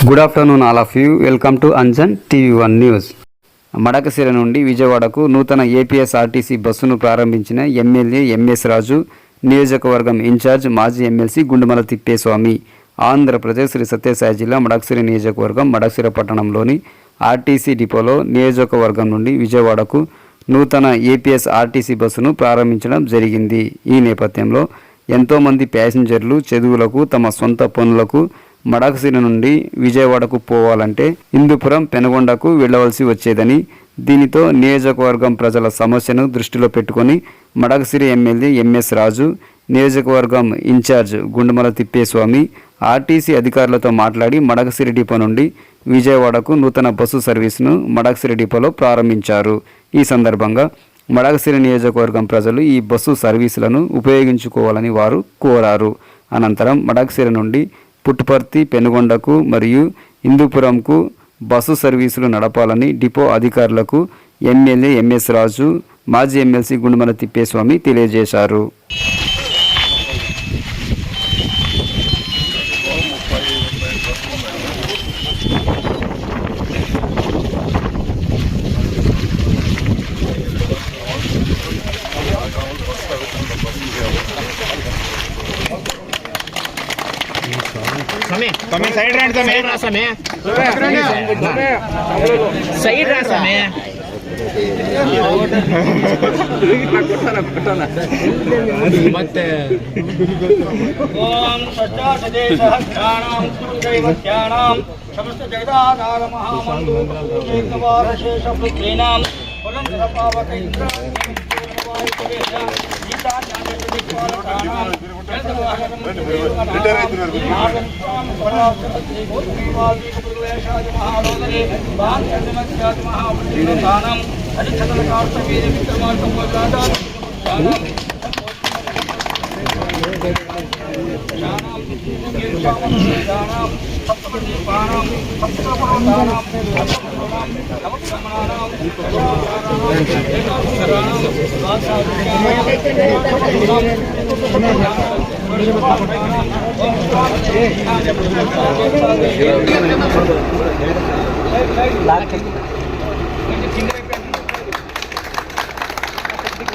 Good afternoon all of you. Welcome to Anjan TV1 news. Madakasira నుండి విజయవాడకు నూతన ఏపీఎస్ఆర్టీసీ బస్సును ప్రారంభించిన ఎమ్మెల్యే ఎంఎస్ రాజు, నియోజకవర్గం ఇన్ఛార్జ్ మాజీ ఎమ్మెల్సీ గుండుమల తిప్పేస్వామి. ఆంధ్రప్రదేశ్ శ్రీ సత్యసాయి జిల్లా మడకశిర నియోజకవర్గం మడకశిర పట్టణంలోని ఆర్టీసీ డిపోలో నియోజకవర్గం నుండి విజయవాడకు నూతన ఏపీఎస్ఆర్టీసీ బస్సును ప్రారంభించడం జరిగింది. ఈ నేపథ్యంలో ఎంతోమంది ప్యాసింజర్లు చదువులకు, తమ సొంత పనులకు మడకశిర నుండి విజయవాడకు పోవాలంటే హిందూపురం, పెనుగొండకు వెళ్ళవలసి వచ్చేదని, దీనితో నియోజకవర్గం ప్రజల సమస్యను దృష్టిలో పెట్టుకొని మడకశిర ఎమ్మెల్యే ఎంఎస్ రాజు, నియోజకవర్గం ఇన్ఛార్జ్ గుండుమల తిప్పేస్వామి ఆర్టీసీ అధికారులతో మాట్లాడి మడకశిర డిపో నుండి విజయవాడకు నూతన బస్సు సర్వీసును మడకశిర డిపోలో ప్రారంభించారు. ఈ సందర్భంగా మడకశిర నియోజకవర్గం ప్రజలు ఈ బస్సు సర్వీసులను ఉపయోగించుకోవాలని వారు కోరారు. అనంతరం మడకశిర నుండి పుట్టుపర్తి, పెనుగొండకు మరియు హిందూపురంకు బస్సు సర్వీసులు నడపాలని డిపో అధికారులకు ఎమ్మెల్యే ఎంఎస్ రాజు, మాజీ ఎమ్మెల్సీ గుండుమల తిప్పేస్వామి తెలియజేశారు. તમે સાઈડ રાખ તમે સાઈડ રાખ તમે ಮತ್ತೆ ಓಂ ಸಜ್ಜಾದೇಶಹ್ಯಾನಾಂ ಸುರದೈವತ್ಯಾನಾಂ ಸಮಸ್ತ ಜಗದಾಧಾರ ಮಹಾಮಂಡಲೋಕವಾರ ಶೇಷ ಪುತ್ರೀನಾಂ ಪುರಂದರ ಪಾವಕ ಇಂದ್ರ